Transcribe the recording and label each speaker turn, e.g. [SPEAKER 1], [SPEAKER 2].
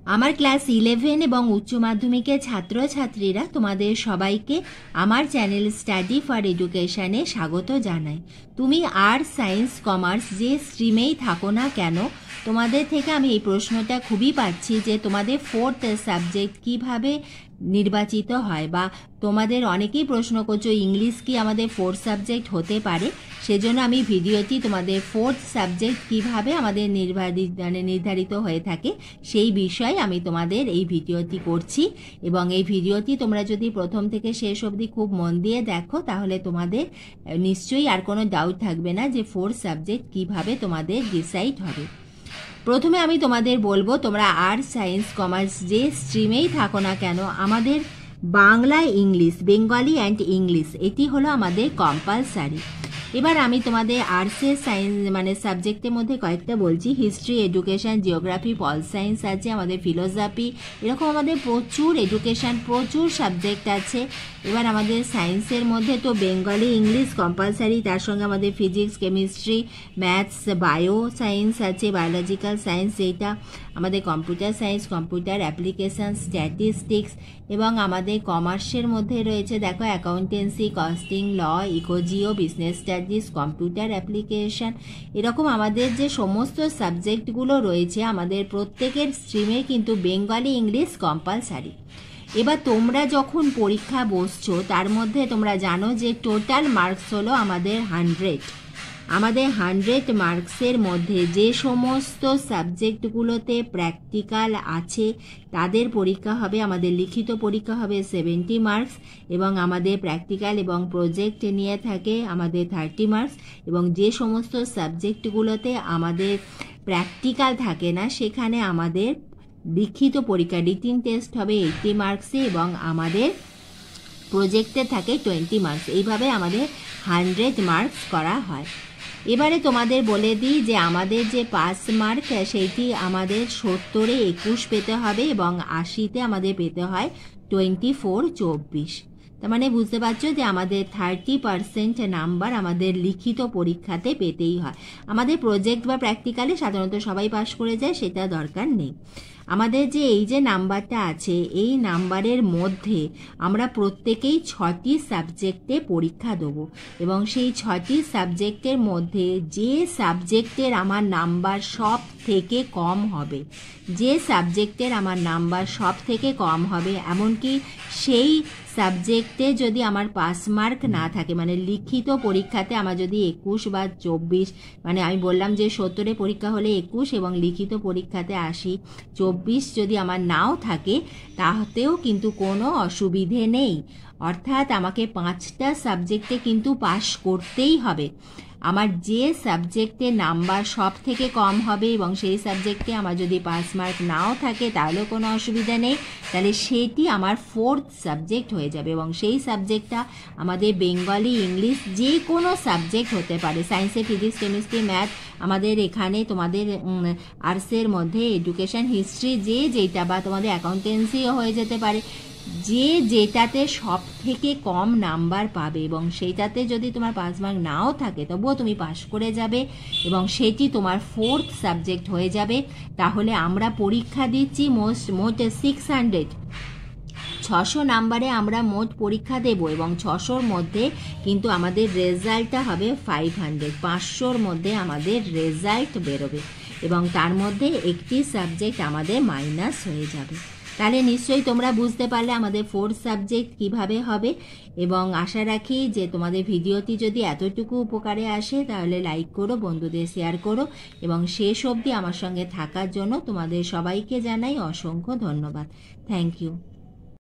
[SPEAKER 1] আমার ক্লাস 11 এবং উচ্চ মাধ্যমিকের ছাত্রছাত্রীরা তোমাদের সবাইকে আমার চ্যানেল স্টাডি ফর এডুকেশনে স্বাগত জানাই। তুমি আর্টস, সায়েন্স, কমার্স যে স্ট্রিমেই থাকো না কেন, তোমাদের থেকে আমি এই প্রশ্নটা খুবই পাচ্ছি যে তোমাদের ফোর্থ সাবজেক্ট কিভাবে নির্বাচিত হয়, বা তোমাদের অনেকেই প্রশ্ন করছো ইংলিশ কি আমাদের ফোর্থ সাবজেক্ট হতে পারে। সেজন্য আমি ভিডিওটি তোমাদের ফোর্থ সাবজেক্ট কিভাবে আমাদের নির্ধারিত হয়ে থাকে সেই বিষয়ে আমি তোমাদের এই ভিডিওটি করছি। এবং এই ভিডিওটি তোমরা যদি প্রথম থেকে শেষ অবধি খুব মন দিয়ে দেখো তাহলে তোমাদের নিশ্চয়ই আর কোনো ডাউট থাকবে না যে ফোর্থ সাবজেক্ট কিভাবে তোমাদের ডিসাইড হবে। প্রথমে আমি তোমাদের বলবো, তোমরা আর্টস, সায়েন্স, কমার্স যে স্ট্রিমেই থাকো না কেন, আমাদের Bangla, English, Bengali and English এটি হলো আমাদের কম্পালসারি। এবার আমি তোমাদের আর্টসের সায়েন্স সাবজেক্টের মধ্যে কয়েকটা বলছি। History, education, geography, pol science আছে, আমাদের ফিলোসফি, এরকম আমাদের প্রচুর প্রচুর সাবজেক্ট আছে। এবার আমাদের সায়েন্সের মধ্যে তো বেঙ্গলি, ইংলিশ কম্পালসারি, তার সঙ্গে আমাদের physics, chemistry, maths, bio science আছে, বায়োলজিক্যাল সায়েন্স, যেটা আমাদের computer science, computer application, statistics. এবং আমাদের কমার্সের মধ্যে রয়েছে দেখো অ্যাকাউন্টেন্সি, কস্টিং, ল, ইকোজিও, বিজনেস স্টাডিজ, কম্পিউটার অ্যাপ্লিকেশন। এরকম আমাদের যে সমস্ত সাবজেক্টগুলো রয়েছে আমাদের প্রত্যেকের স্ট্রিমে কিন্তু বেঙ্গলি, ইংলিশ কম্পালসারি। এবার তোমরা যখন পরীক্ষা বসছো তার মধ্যে তোমরা জানো যে টোটাল মার্কস হলো আমাদের 100। আমাদের 100 মার্কসের মধ্যে যে সমস্ত সাবজেক্টগুলোতে প্র্যাকটিক্যাল আছে তাদের পরীক্ষা হবে, আমাদের লিখিত পরীক্ষা হবে 70 মার্কস, এবং আমাদের প্র্যাকটিক্যাল এবং প্রজেক্ট নিয়ে থাকে আমাদের 30 মার্কস। এবং যে সমস্ত সাবজেক্টগুলোতে আমাদের প্র্যাকটিক্যাল থাকে না সেখানে আমাদের লিখিত পরীক্ষা রিটিন টেস্ট হবে 80 মার্কসে, এবং আমাদের প্রজেক্টে থাকে 20 মার্কস। এইভাবে আমাদের 100 মার্কস করা হয়। এবারে তোমাদের বলে দিই যে আমাদের যে পাস মার্ক সেইটি আমাদের 70-এ 21 পেতে হবে, এবং 80-তে আমাদের পেতে হয় 24-24। তার মানে বুঝতে পারছো যে আমাদের 30% নাম্বার আমাদের লিখিত পরীক্ষাতে পেতেই হয়। আমাদের প্রজেক্ট বা প্র্যাকটিক্যালে সাধারণত সবাই পাস করে যায়, সেটা দরকার নেই। আমাদের যে এই যে নাম্বারটা আছে এই নাম্বারের মধ্যে আমরা প্রত্যেকেই 6টি সাবজেক্টে পরীক্ষা দেবো, এবং সেই 6টি সাবজেক্টের মধ্যে যে সাবজেক্টের আমার নাম্বার সব থেকে কম হবে, এমনকি সেই সাবজেক্টে যদি আমার পাস মার্ক না থাকে, মানে লিখিত পরীক্ষাতে আমার যদি 21 বা 24, মানে আমি বললাম যে 70-এ পরীক্ষা হলে 21 এবং লিখিত পরীক্ষাতে 80-24 যদি আমার নাও থাকে তাতেও কিন্তু কোনো অসুবিধে নেই। অর্থাৎ আমাকে 5টা সাবজেক্টে কিন্তু পাস করতেই হবে। আমার যে সাবজেক্টে নাম্বার সব থেকে কম হবে এবং সেই সাবজেক্টে আমার যদি পাস মার্ক নাও থাকে তাহলেও কোনো অসুবিধা নেই, তাহলে সেটি আমার ফোর্থ সাবজেক্ট হয়ে যাবে। এবং সেই সাবজেক্টটা আমাদের বেঙ্গলি, ইংলিশ যে কোনো সাবজেক্ট হতে পারে, সায়েন্সে ফিজিক্স, কেমিস্ট্রি, ম্যাথ, আমাদের এখানে তোমাদের আর্টসের মধ্যে এডুকেশন, হিস্ট্রি যেটা, বা তোমাদের অ্যাকাউন্টেন্সিও হয়ে যেতে পারে। যেটাতে সব থেকে কম নাম্বার পাবে এবং সেইটাতে যদি তোমার পাস মার্ক নাও থাকে তবুও তুমি পাস করে যাবে এবং সেটি তোমার ফোর্থ সাবজেক্ট হয়ে যাবে। তাহলে আমরা পরীক্ষা দিচ্ছি মোট 600 নাম্বারে আমরা মোট পরীক্ষা দেব, এবং 600-র মধ্যে কিন্তু আমাদের রেজাল্টটা হবে 500-র মধ্যে আমাদের রেজাল্ট বেরোবে, এবং তার মধ্যে একটি সাবজেক্ট আমাদের মাইনাস হয়ে যাবে। তাহলে নিশ্চয়ই তোমরা বুঝতে পারলে আমাদের ফোর্থ সাবজেক্ট কিভাবে হবে। এবং আশা রাখি যে তোমাদের ভিডিওটি যদি এতটুকু উপকারে আসে তাহলে লাইক করো, বন্ধুদের শেয়ার করো, এবং শেষ অবধি আমার সঙ্গে থাকার জন্য তোমাদের সবাইকে জানাই অসংখ্য ধন্যবাদ। Thank you.